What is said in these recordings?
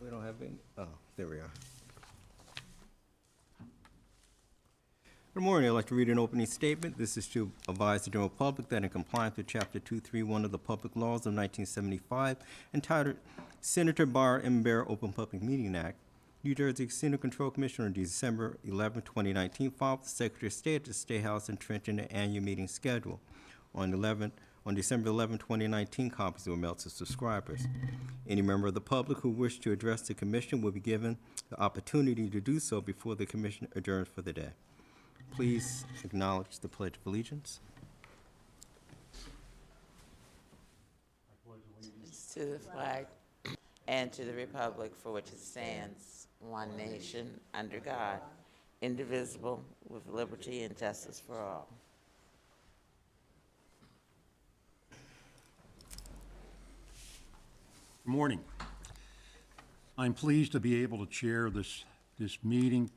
We don't have any, oh, there we are. Good morning. I'd like to read an opening statement. This is to advise the general public that in compliance with Chapter 231 of the Public Laws of 1975, entitled Senator Barr M. Bear Open Public Meeting Act, New Jersey Casino Control Commission on December 11, 2019, filed with the Secretary of State at the State House in Trenton the annual meeting schedule. On December 11, 2019, copies were mailed to subscribers. Any member of the public who wished to address the commission will be given the opportunity to do so before the commission adjourns for the day. Please acknowledge the Pledge of Allegiance. To the flag and to the republic for which it stands, one nation, under God, indivisible, with liberty and justice for all. Good morning. I'm pleased to be able to chair this meeting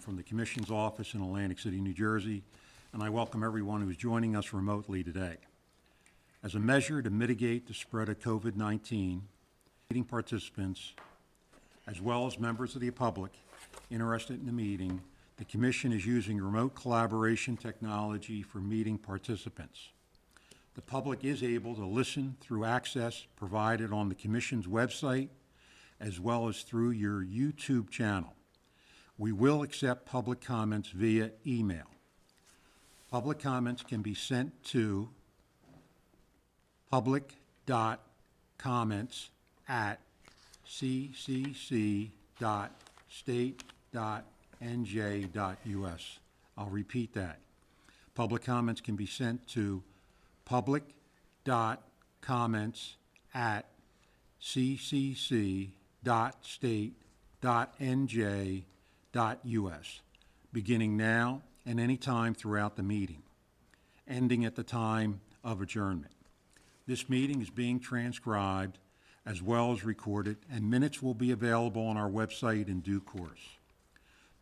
from the Commission's office in Atlantic City, New Jersey, and I welcome everyone who is joining us remotely today. As a measure to mitigate the spread of COVID-19, meeting participants, as well as members of the public interested in the meeting, the Commission is using remote collaboration technology for meeting participants. The public is able to listen through access provided on the Commission's website, as well as through your YouTube channel. We will accept public comments via email. Public comments can be sent to public.comments@ccc.state.nj.us. I'll repeat that. Public comments can be sent to public.comments@ccc.state.nj.us, beginning now and any time throughout the meeting, ending at the time of adjournment. This meeting is being transcribed as well as recorded, and minutes will be available on our website in due course.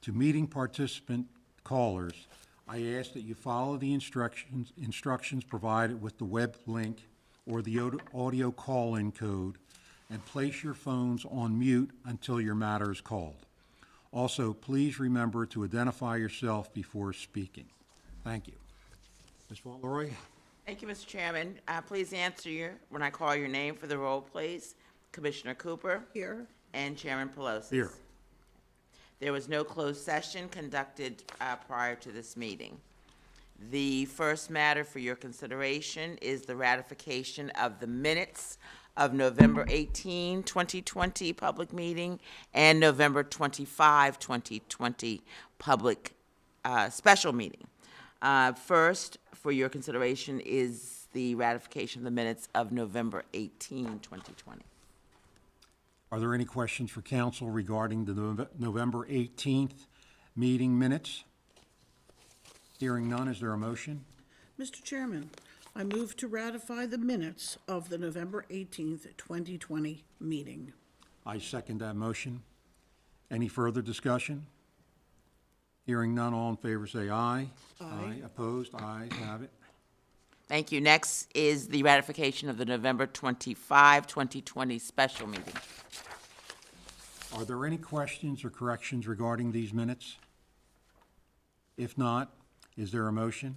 To meeting participant callers, I ask that you follow the instructions provided with the web link or the audio call-in code and place your phones on mute until your matter is called. Also, please remember to identify yourself before speaking. Thank you. Ms. Fauntleroy? Thank you, Mr. Chairman. Please answer when I call your name for the roll, please. Commissioner Cooper? Here. And Chairman Pelosi? Here. There was no closed session conducted prior to this meeting. The first matter for your consideration is the ratification of the minutes of November 18, 2020 public meeting and November 25, 2020 public special meeting. First, for your consideration is the ratification of the minutes of November 18, 2020. Are there any questions for council regarding the November 18th meeting minutes? Hearing none, is there a motion? Mr. Chairman, I move to ratify the minutes of the November 18th, 2020 meeting. I second that motion. Any further discussion? Hearing none, all in favor say aye. Aye. Opposed? Ayes have it. Thank you. Next is the ratification of the November 25, 2020 special meeting. Are there any questions or corrections regarding these minutes? If not, is there a motion?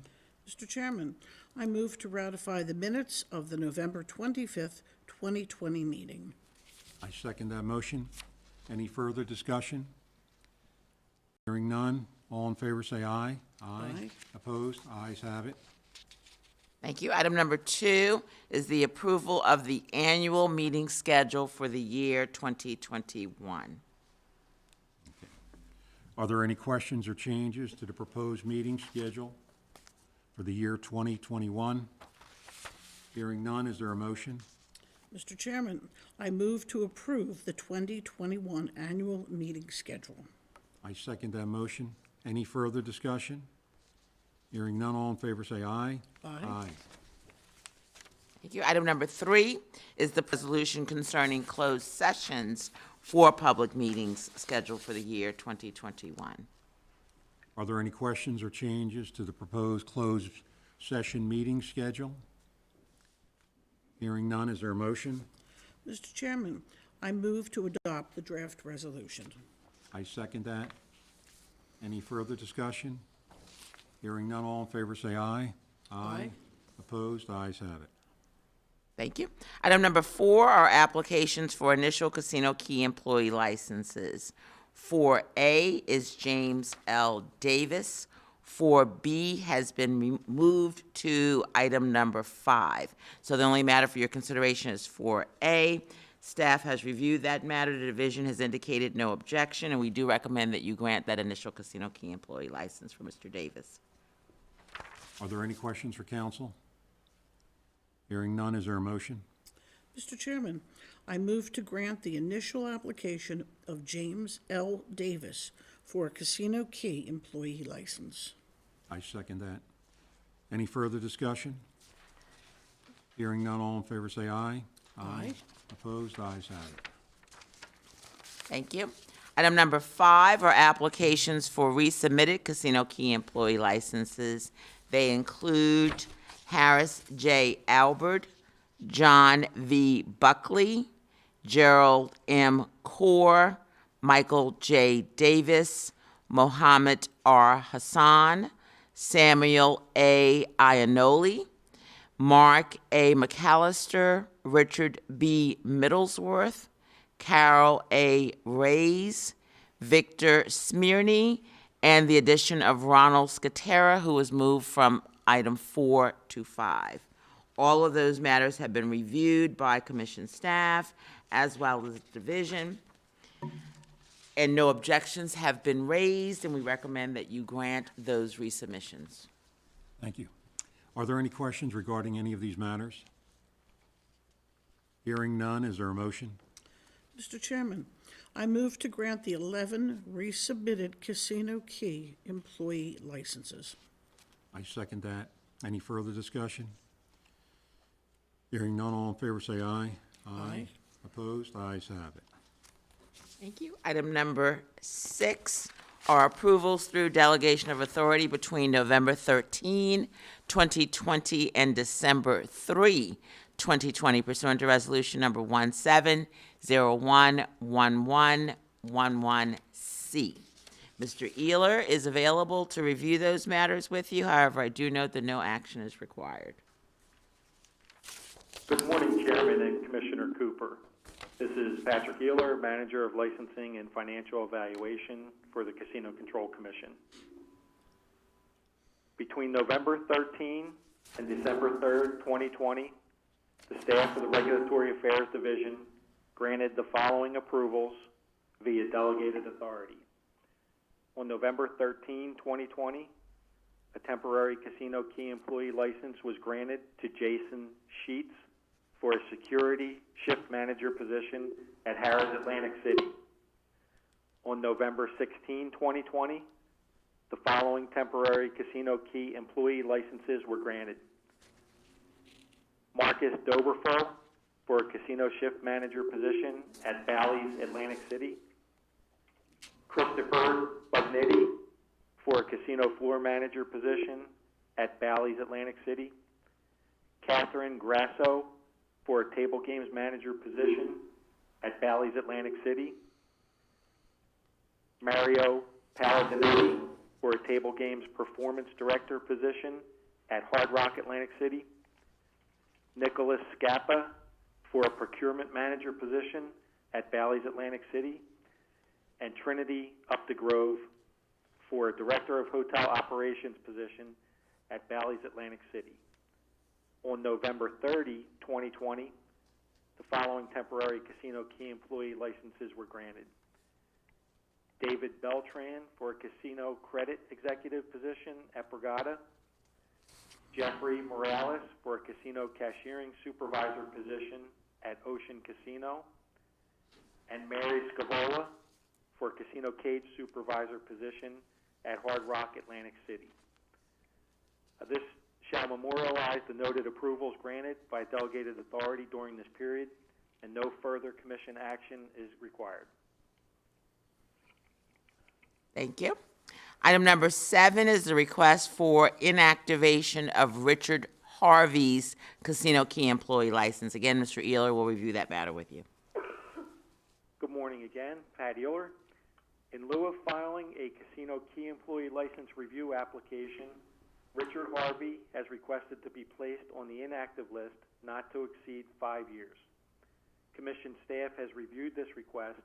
Mr. Chairman, I move to ratify the minutes of the November 25th, 2020 meeting. I second that motion. Any further discussion? Hearing none, all in favor say aye. Aye. Opposed? Ayes have it. Thank you. Item number 2 is the approval of the annual meeting schedule for the year 2021. Are there any questions or changes to the proposed meeting schedule for the year 2021? Hearing none, is there a motion? Mr. Chairman, I move to approve the 2021 annual meeting schedule. I second that motion. Any further discussion? Hearing none, all in favor say aye. Aye. Thank you. Item number 3 is the resolution concerning closed sessions for public meetings scheduled for the year 2021. Are there any questions or changes to the proposed closed session meeting schedule? Hearing none, is there a motion? Mr. Chairman, I move to adopt the draft resolution. I second that. Any further discussion? Hearing none, all in favor say aye. Aye. Opposed? Ayes have it. Thank you. Item number 4 are applications for initial casino key employee licenses. 4A is James L. Davis. 4B has been moved to item number 5. So the only matter for your consideration is 4A. Staff has reviewed that matter. The division has indicated no objection, and we do recommend that you grant that initial casino key employee license for Mr. Davis. Are there any questions for council? Hearing none, is there a motion? Mr. Chairman, I move to grant the initial application of James L. Davis for a casino key employee license. I second that. Any further discussion? Hearing none, all in favor say aye. Aye. Opposed? Ayes have it. Thank you. Item number 5 are applications for resubmitted casino key employee licenses. They include Harris J. Albert, John V. Buckley, Gerald M. Kaur, Michael J. Davis, Mohammed R. Hassan, Samuel A. Iannoli, Mark A. McAllister, Richard B. Middlesworth, Carol A. Rays, Victor Smirny, and the addition of Ronald Scatera, who was moved from item 4 to 5. All of those matters have been reviewed by commission staff as well as the division, and no objections have been raised, and we recommend that you grant those resubmissions. Thank you. Are there any questions regarding any of these matters? Hearing none, is there a motion? Mr. Chairman, I move to grant the 11 resubmitted casino key employee licenses. I second that. Any further discussion? Hearing none, all in favor say aye. Aye. Opposed? Ayes have it. Thank you. Item number 6 are approvals through delegation of authority between November 13, 2020 and December 3, 2020 pursuant to resolution number 17011111C. Mr. Eeler is available to review those matters with you. However, I do note that no action is required. Good morning, Chairman and Commissioner Cooper. This is Patrick Eeler, Manager of Licensing and Financial Evaluation for the Casino Control Commission. Between November 13 and December 3rd, 2020, the staff of the Regulatory Affairs Division granted the following approvals via delegated authority. On November 13, 2020, a temporary casino key employee license was granted to Jason Sheets for a security shift manager position at Harrah's Atlantic City. On November 16, 2020, the following temporary casino key employee licenses were granted. Marcus Doberfel for a casino shift manager position at Bally's Atlantic City. Christopher Bugnetti for a casino floor manager position at Bally's Atlantic City. Catherine Grasso for a table games manager position at Bally's Atlantic City. Mario Palladinieri for a table games performance director position at Hard Rock Atlantic City. Nicholas Scappa for a procurement manager position at Bally's Atlantic City. And Trinity Updegrove for a director of hotel operations position at Bally's Atlantic City. On November 30, 2020, the following temporary casino key employee licenses were granted. David Beltran for a casino credit executive position at Borgata. Jeffrey Morales for a casino cashiering supervisor position at Ocean Casino. And Mary Scavola for a casino cage supervisor position at Hard Rock Atlantic City. This shall memorialize the noted approvals granted by delegated authority during this period, and no further commission action is required. Thank you. Item number 7 is the request for inactivation of Richard Harvey's casino key employee license. Again, Mr. Eeler will review that matter with you. morning again, Pat Ealer. In lieu of filing a Casino Key Employee License Review application, Richard Harvey has requested to be placed on the inactive list not to exceed 5 years. Commission staff has reviewed this request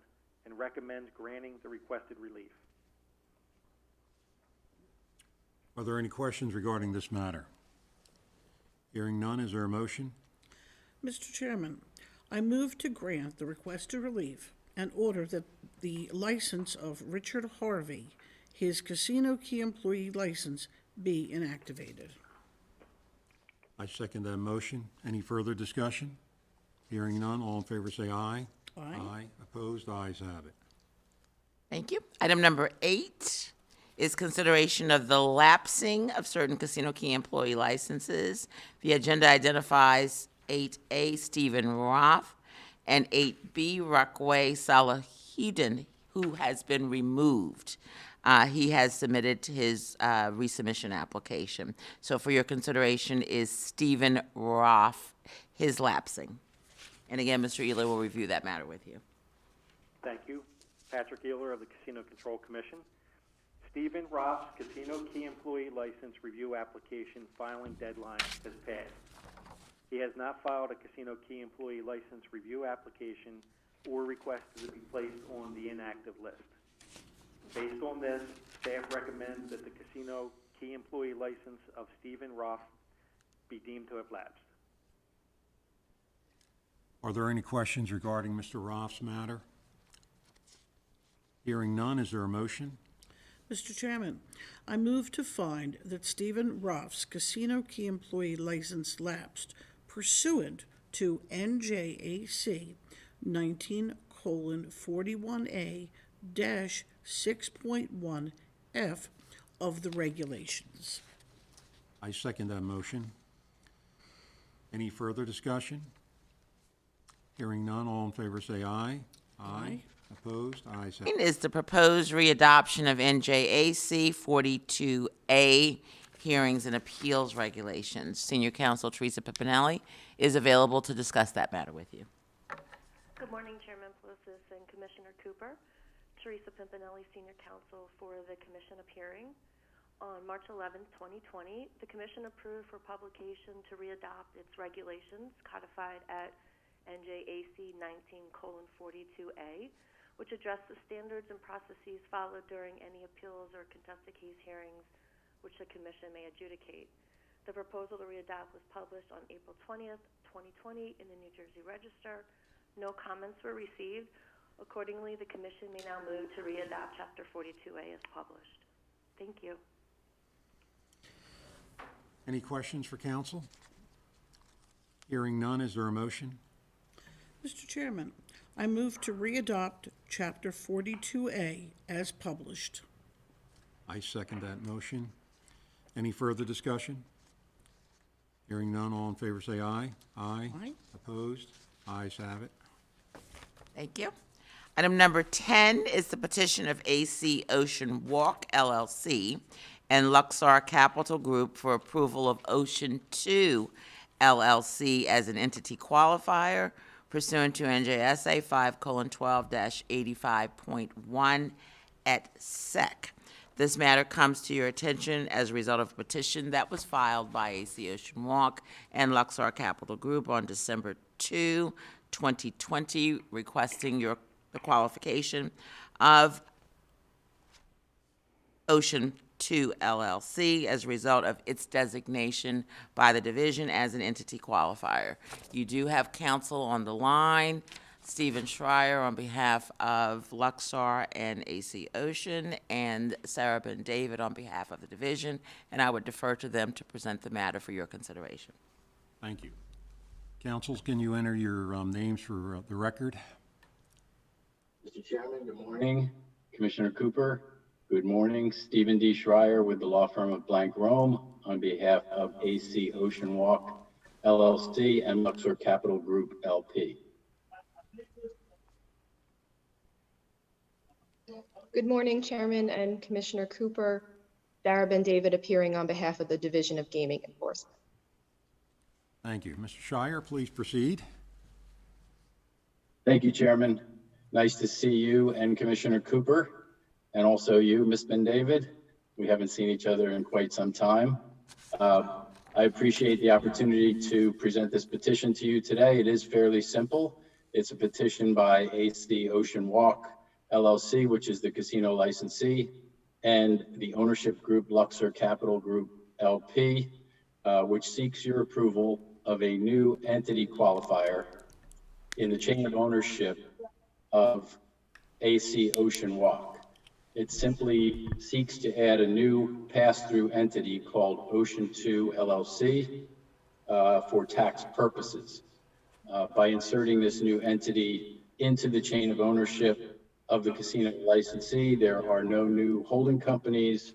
and recommends granting the requested relief. Are there any questions regarding this matter? Hearing none, is there a motion? Mr. Chairman, I move to grant the requested relief and order that the license of Richard Harvey, his Casino Key employee license, be inactivated. I second that motion. Any further discussion? Hearing none, all in favor say aye. Aye. Opposed, ayes have it. Thank you. Item number 8 is consideration of the lapsing of certain Casino Key employee licenses. The agenda identifies 8A, Stephen Roth, and 8B, Ruckway Salahedin, who has been removed. He has submitted his resubmission application. So for your consideration is Stephen Roth, his lapsing. And again, Mr. Ealer will review that matter with you. Thank you. Patrick Ealer of the Casino Control Commission. Stephen Roth's Casino Key Employee License Review application filing deadline has passed. He has not filed a Casino Key Employee License Review application or requested to be placed on the inactive list. Based on this, staff recommends that the Casino Key Employee License of Stephen Roth be deemed to have lapsed. Are there any questions regarding Mr. Roth's matter? Hearing none, is there a motion? Mr. Chairman, I move to find that Stephen Roth's Casino Key employee license lapsed pursuant to NJAC 19:41A-6.1F of the regulations. I second that motion. Any further discussion? Hearing none, all in favor say aye. Aye. Opposed, ayes have it. Is the proposed readoption of NJAC 42A, Hearings and Appeals Regulations. Senior Counsel Teresa Pipinelli is available to discuss that matter with you. Good morning, Chairman Pelosi and Commissioner Cooper. Teresa Pimpinelli, Senior Counsel for the Commission appearing. On March 11, 2020, the Commission approved for publication to readopt its regulations codified at NJAC 19:42A, which address the standards and processes followed during any appeals or contested case hearings which the Commission may adjudicate. The proposal to readopt was published on April 20th, 2020 in the New Jersey Register. No comments were received. Accordingly, the Commission may now move to readopt Chapter 42A as published. Thank you. Any questions for counsel? Hearing none, is there a motion? Mr. Chairman, I move to readopt Chapter 42A as published. I second that motion. Any further discussion? Hearing none, all in favor say aye. Aye. Aye. Opposed, ayes have it. Thank you. Item number 10 is the petition of AC Ocean Walk LLC and Luxor Capital Group for approval of Ocean 2 LLC as an entity qualifier pursuant to NJSA 5:12-85.1 et sec. This matter comes to your attention as a result of a petition that was filed by AC Ocean Walk and Luxor Capital Group on December 2, 2020, requesting the qualification of Ocean 2 LLC as a result of its designation by the division as an entity qualifier. You do have counsel on the line, Stephen Schreier on behalf of Luxor and AC Ocean, and Sarah Ben David on behalf of the division, and I would defer to them to present the matter for your consideration. Thank you. Counsels, can you enter your names for the record? Mr. Chairman, good morning. Commissioner Cooper, good morning. Stephen D. Schreier with the law firm of Blank Rome on behalf of AC Ocean Walk LLC and Luxor Capital Group LP. Good morning, Chairman and Commissioner Cooper. Sarah Ben David appearing on behalf of the Division of Gaming Enforcement. Thank you. Mr. Schreier, please proceed. Thank you, Chairman. Nice to see you and Commissioner Cooper, and also you, Ms. Ben-David. We haven't seen each other in quite some time. I appreciate the opportunity to present this petition to you today. It is fairly simple. It's a petition by AC Ocean Walk LLC, which is the casino licensee, and the ownership group Luxor Capital Group LP, which seeks your approval of a new entity qualifier in the chain of ownership of AC Ocean Walk. It simply seeks to add a new pass-through entity called Ocean 2 LLC for tax purposes. By inserting this new entity into the chain of ownership of the casino licensee, there are no new holding companies,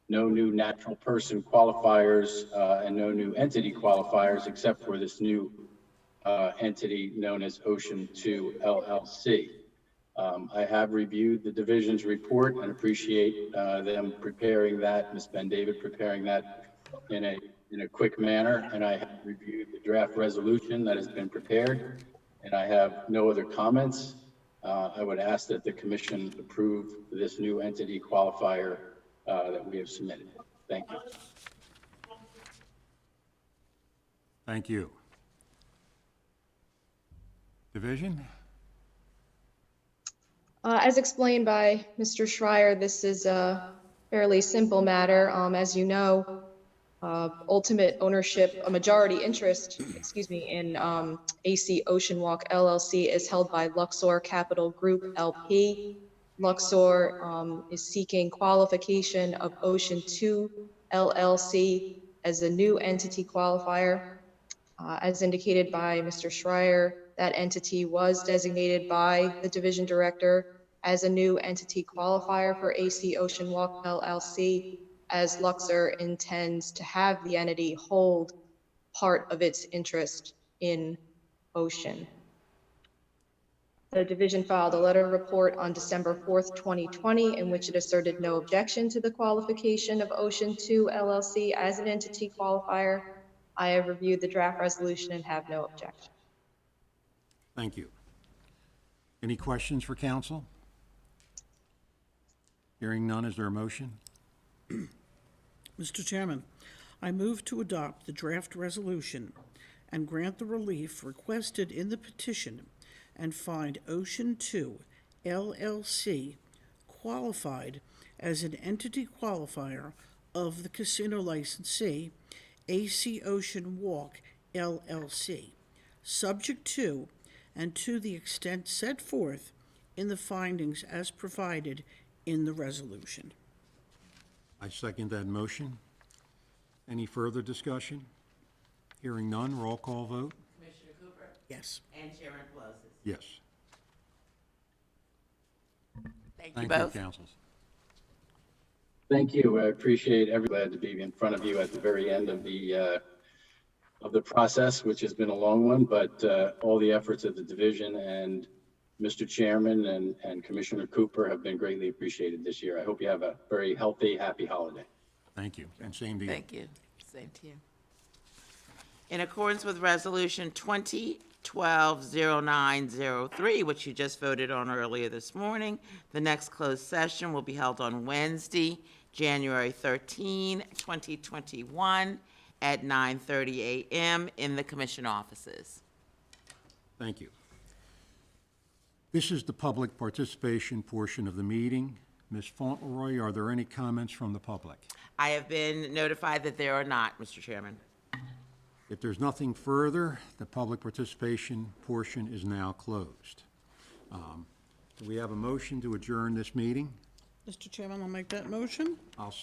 no new natural person qualifiers, and no new entity qualifiers except for this new entity known as Ocean 2 LLC. I have reviewed the division's report and appreciate them preparing that, Ms. Ben-David preparing that in a quick manner, and I have reviewed the draft resolution that has been prepared, and I have no other comments. I would ask that the commission approve this new entity qualifier that we have submitted. Thank you. Thank you. Division? As explained by Mr. Schreier, this is a fairly simple matter. As you know, ultimate ownership, a majority interest, in AC Ocean Walk LLC is held by Luxor Capital Group LP. Luxor is seeking qualification of Ocean 2 LLC as a new entity qualifier. As indicated by Mr. Schreier, that entity was designated by the division director as a new entity qualifier for AC Ocean Walk LLC, as Luxor intends to have the entity hold part of its interest in Ocean. The division filed a letter report on December 4th, 2020, in which it asserted no objection to the qualification of Ocean 2 LLC as an entity qualifier. I have reviewed the draft resolution and have no objection. Thank you. Any questions for council? Hearing none, is there a motion? Mr. Chairman, I move to adopt the draft resolution and grant the relief requested in the petition and find Ocean 2 LLC qualified as an entity qualifier of the casino licensee, AC Ocean Walk LLC, subject to and to the extent set forth in the findings as provided in the resolution. I second that motion. Any further discussion? Hearing none, roll call vote? Commissioner Cooper? Yes. And Chairman Pelosi? Yes. Thank you Thank both. you, councils. Thank you. I appreciate glad to be in front of you at the very end of the process, which has been a long one, but all the efforts of the division and Mr. Chairman and Commissioner Cooper have been greatly appreciated this year. I hope you have a very healthy, happy holiday. Thank you, and same to you. Thank you. Same to you. In accordance with Resolution 2012-0903, which you just voted on earlier this morning, the next closed session will be held on Wednesday, January 13, 2021, at 9:30 a.m. in the commission offices. Thank you. This is the public participation portion of the meeting. Ms. Fauntleroy, are there any comments from the public? I have been notified that there are not, Mr. Chairman. If there's nothing further, the public participation portion is now closed. Do we have a motion to adjourn this meeting? Mr. Chairman, I'll make that motion. I'll second.